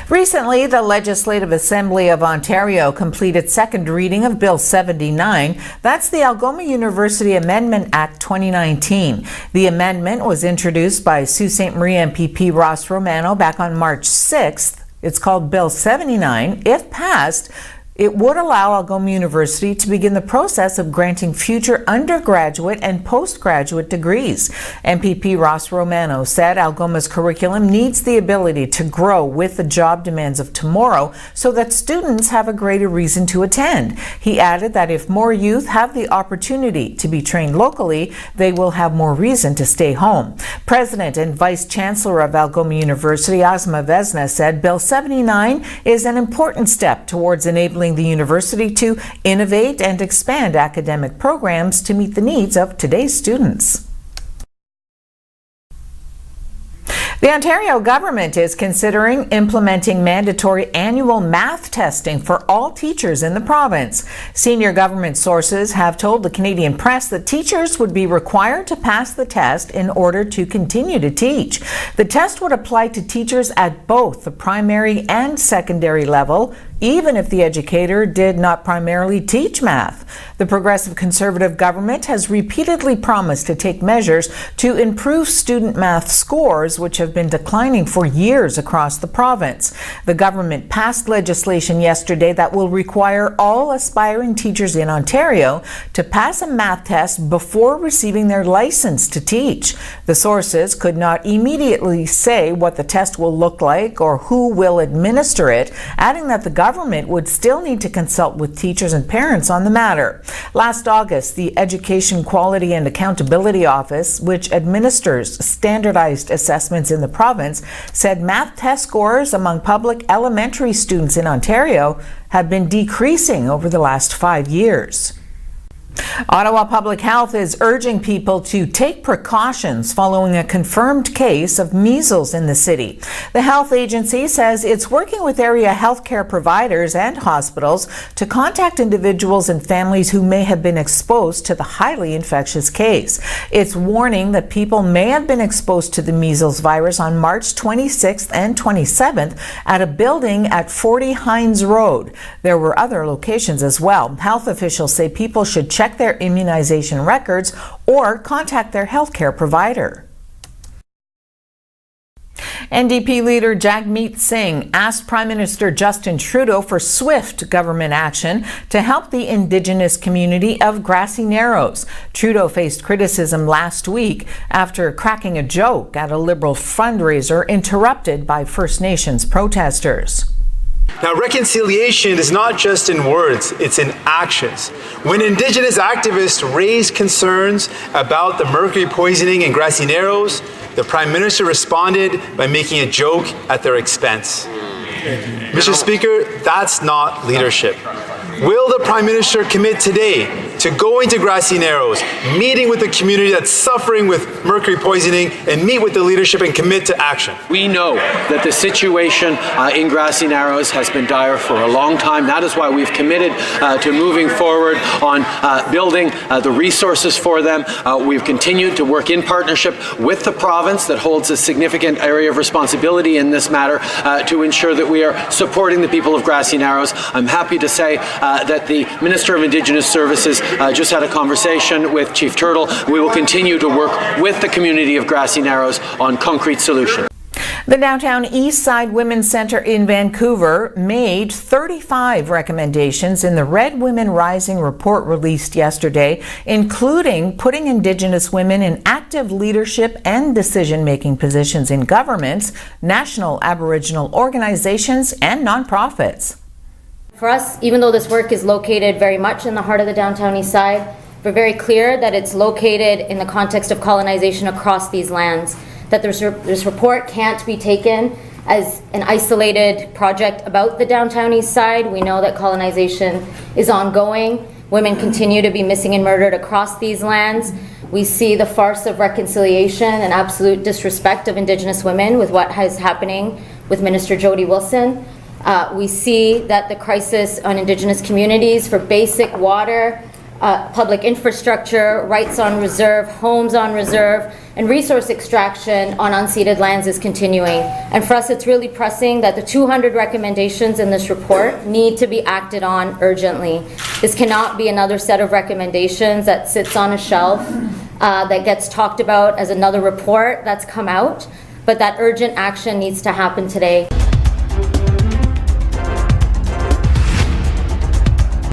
Recently, the Legislative Assembly of Ontario completed second reading of Bill 79. That's the Algoma University Amendment Act 2019. The amendment was introduced by Sault Ste. Marie MPP Ross Romano back on March 6th. It's called Bill 79. If passed, it would allow Algoma University to begin the process of granting future undergraduate and postgraduate degrees. MPP Ross Romano said Algoma's curriculum needs the ability to grow with the job demands of tomorrow so that students have a greater reason to attend. He added that if more youth have the opportunity to be trained locally, they will have more reason to stay home. President and Vice Chancellor of Algoma University, Asma Vesna, said Bill 79 is an important step towards enabling the university to innovate and expand academic programs to meet the needs of today's students. The Ontario government is considering implementing mandatory annual math testing for all teachers in the province. Senior government sources have told the Canadian press that teachers would be required to pass the test in order to continue to teach. The test would apply to teachers at both the primary and secondary level, even if the educator did not primarily teach math. The Progressive Conservative government has repeatedly promised to take measures to improve student math scores, which have been declining for years across the province. The government passed legislation yesterday that will require all aspiring teachers in Ontario to pass a math test before receiving their license to teach. The sources could not immediately say what the test will look like or who will administer it, adding that the government would still need to consult with teachers and parents on the matter. Last August, the Education Quality and Accountability Office, which administers standardized assessments in the province, said math test scores among public elementary students in Ontario have been decreasing over the last 5 years. Ottawa Public Health is urging people to take precautions following a confirmed case of measles in the city. The health agency says it's working with area healthcare providers and hospitals to contact individuals and families who may have been exposed to the highly infectious case. It's warning that people may have been exposed to the measles virus on March 26th and 27th at a building at 40 Hines Road. There were other locations as well. Health officials say people should check their immunization records or contact their healthcare provider. NDP leader Jagmeet Singh asked Prime Minister Justin Trudeau for swift government action to help the Indigenous community of Grassy Narrows. Trudeau faced criticism last week after cracking a joke at a Liberal fundraiser interrupted by First Nations protesters. Now, reconciliation is not just in words, it's in actions. When Indigenous activists raised concerns about the mercury poisoning in Grassy Narrows, the Prime Minister responded by making a joke at their expense. Mr. Speaker, that's not leadership. Will the Prime Minister commit today to going to Grassy Narrows, meeting with the community that's suffering with mercury poisoning, and meet with the leadership and commit to action? We know that the situation in Grassy Narrows has been dire for a long time. That is why we've committed to moving forward on building the resources for them. We've continued to work in partnership with the province that holds a significant area of responsibility in this matter to ensure that we are supporting the people of Grassy Narrows. I'm happy to say that the Minister of Indigenous Services just had a conversation with Chief Turtle. We will continue to work with the community of Grassy Narrows on concrete solutions. The Downtown East Side Women's Centre in Vancouver made 35 recommendations in the Red Women Rising report released yesterday, including putting Indigenous women in active leadership and decision-making positions in governments, national Aboriginal organizations, and nonprofits. For us, even though this work is located very much in the heart of the Downtown East Side, we're very clear that it's located in the context of colonization across these lands, that this report can't be taken as an isolated project about the Downtown East Side. We know that colonization is ongoing. Women continue to be missing and murdered across these lands. We see the farce of reconciliation and absolute disrespect of Indigenous women with what is happening with Minister Jody Wilson. We see that the crisis on Indigenous communities for basic water, public infrastructure, rights on reserve, homes on reserve, and resource extraction on unceded lands is continuing. And for us, it's really pressing that the 200 recommendations in this report need to be acted on urgently. This cannot be another set of recommendations that sits on a shelf, that gets talked about as another report that's come out, but that urgent action needs to happen today.